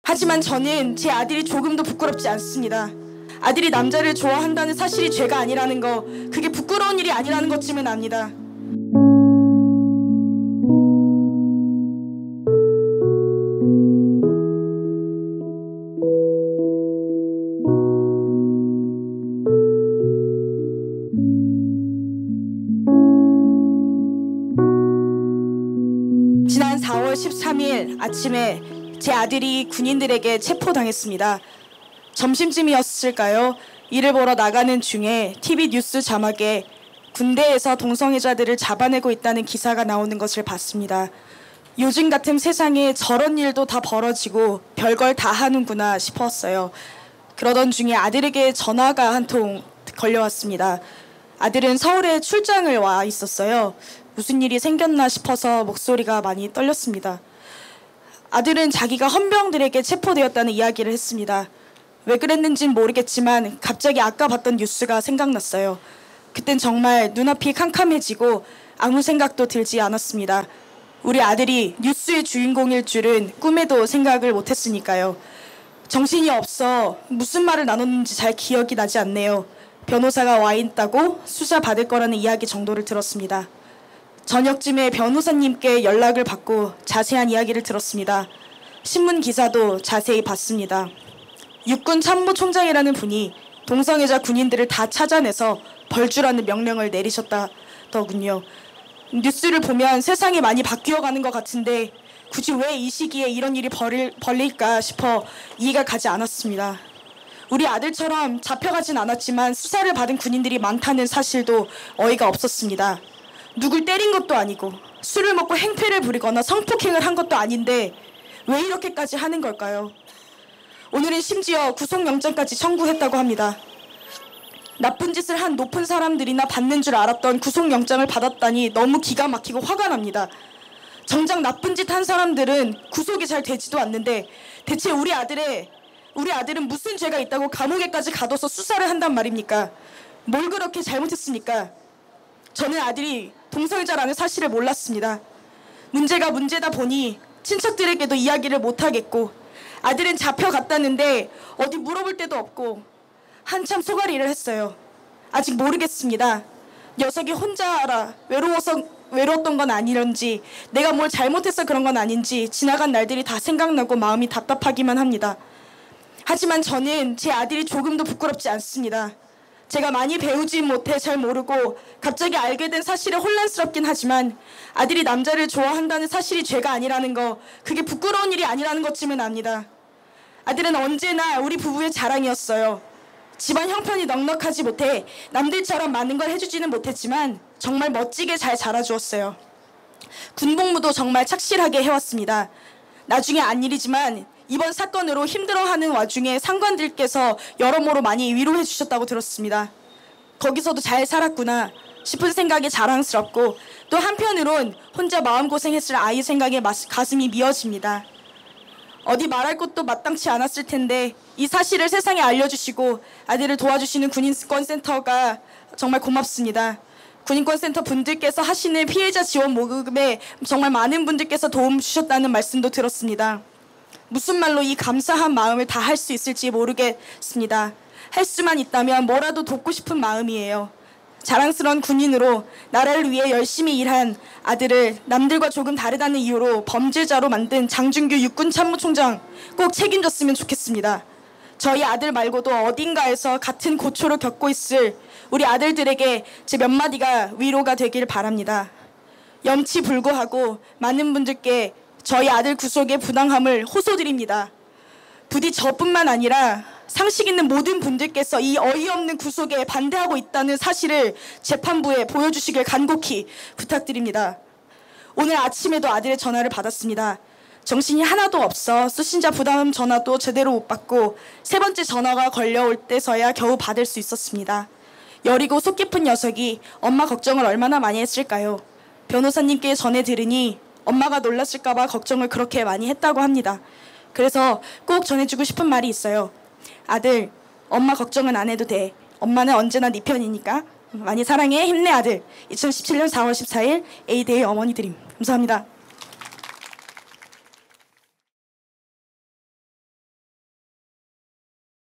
하지만 저는 제 아들이 조금도 부끄럽지 않습니다. 아들이 남자를 좋아한다는 사실이 죄가 아니라는 거, 그게 부끄러운 일이 아니라는 것쯤은 압니다. 지난 4월 13일 아침에 제 아들이 군인들에게 체포당했습니다. 점심쯤이었을까요? 일을 보러 나가는 중에 TV 뉴스 자막에 군대에서 동성애자들을 잡아내고 있다는 기사가 나오는 것을 봤습니다. 요즘 같은 세상에 저런 일도 다 벌어지고 별걸 다 하는구나 싶었어요. 그러던 중에 아들에게 전화가 한 통 걸려왔습니다. 아들은 서울에 출장을 와 있었어요. 무슨 일이 생겼나 싶어서 목소리가 많이 떨렸습니다. 아들은 자기가 헌병들에게 체포되었다는 이야기를 했습니다. 왜 그랬는지는 모르겠지만 갑자기 아까 봤던 뉴스가 생각났어요. 그땐 정말 눈앞이 캄캄해지고 아무 생각도 들지 않았습니다. 우리 아들이 뉴스의 주인공일 줄은 꿈에도 생각을 못했으니까요. 정신이 없어 무슨 말을 나눴는지 잘 기억이 나지 않네요. 변호사가 와 있다고 수사 받을 거라는 이야기 정도를 들었습니다. 저녁쯤에 변호사님께 연락을 받고 자세한 이야기를 들었습니다. 신문 기사도 자세히 봤습니다. 육군 참모총장이라는 분이 동성애자 군인들을 다 찾아내서 벌주라는 명령을 내리셨다더군요. 뉴스를 보면 세상이 많이 바뀌어가는 것 같은데 굳이 왜 이 시기에 이런 일이 벌릴까 싶어 이해가 가지 않았습니다. 우리 아들처럼 잡혀가진 않았지만 수사를 받은 군인들이 많다는 사실도 어이가 없었습니다. 누굴 때린 것도 아니고 술을 먹고 행패를 부리거나 성폭행을 한 것도 아닌데 왜 이렇게까지 하는 걸까요? 오늘은 심지어 구속영장까지 청구했다고 합니다. 나쁜 짓을 한 높은 사람들이나 받는 줄 알았던 구속영장을 받았다니 너무 기가 막히고 화가 납니다. 정작 나쁜 짓 한 사람들은 구속이 잘 되지도 않는데 대체 우리 아들은 무슨 죄가 있다고 감옥에까지 가둬서 수사를 한단 말입니까? 뭘 그렇게 잘못했습니까? 저는 아들이 동성애자라는 사실을 몰랐습니다. 문제가 문제다 보니 친척들에게도 이야기를 못하겠고 아들은 잡혀갔다는데 어디 물어볼 데도 없고 한참 소가리를 했어요. 아직 모르겠습니다. 녀석이 혼자라 외로웠던 건 아니런지 내가 뭘 잘못해서 그런 건 아닌지 지나간 날들이 다 생각나고 마음이 답답하기만 합니다. 하지만 저는 제 아들이 조금도 부끄럽지 않습니다. 제가 많이 배우지 못해 잘 모르고 갑자기 알게 된 사실에 혼란스럽긴 하지만 아들이 남자를 좋아한다는 사실이 죄가 아니라는 거, 그게 부끄러운 일이 아니라는 것쯤은 압니다. 아들은 언제나 우리 부부의 자랑이었어요. 집안 형편이 넉넉하지 못해 남들처럼 많은 걸 해주지는 못했지만 정말 멋지게 잘 자라주었어요. 군복무도 정말 착실하게 해왔습니다. 나중에 안 일이지만 이번 사건으로 힘들어하는 와중에 상관들께서 여러모로 많이 위로해 주셨다고 들었습니다. 거기서도 잘 살았구나 싶은 생각이 자랑스럽고 또 한편으론 혼자 마음고생했을 아이 생각에 가슴이 미어집니다. 어디 말할 것도 마땅치 않았을 텐데 이 사실을 세상에 알려주시고 아들을 도와주시는 군인권센터가 정말 고맙습니다. 군인권센터 분들께서 하시는 피해자 지원 모금에 정말 많은 분들께서 도움 주셨다는 말씀도 들었습니다. 무슨 말로 이 감사한 마음을 다 할 수 있을지 모르겠습니다. 할 수만 있다면 뭐라도 돕고 싶은 마음이에요. 자랑스러운 군인으로 나라를 위해 열심히 일한 아들을 남들과 조금 다르다는 이유로 범죄자로 만든 장준규 육군 참모총장 꼭 책임졌으면 좋겠습니다. 저희 아들 말고도 어딘가에서 같은 고초를 겪고 있을 우리 아들들에게 제 몇 마디가 위로가 되길 바랍니다. 염치불구하고 많은 분들께 저희 아들 구속의 부당함을 호소드립니다. 부디 저뿐만 아니라 상식 있는 모든 분들께서 이 어이없는 구속에 반대하고 있다는 사실을 재판부에 보여주시길 간곡히 부탁드립니다. 오늘 아침에도 아들의 전화를 받았습니다. 정신이 하나도 없어 수신자 부담 전화도 제대로 못 받고 세 번째 전화가 걸려올 때서야 겨우 받을 수 있었습니다. 여리고 속 깊은 녀석이 엄마 걱정을 얼마나 많이 했을까요? 변호사님께 전해 들으니 엄마가 놀랐을까봐 걱정을 그렇게 많이 했다고 합니다. 그래서 꼭 전해주고 싶은 말이 있어요. 아들, 엄마 걱정은 안 해도 돼. 엄마는 언제나 네 편이니까. 많이 사랑해. 힘내 아들. 2017년 4월 14일 A데이 어머니 드림. 감사합니다.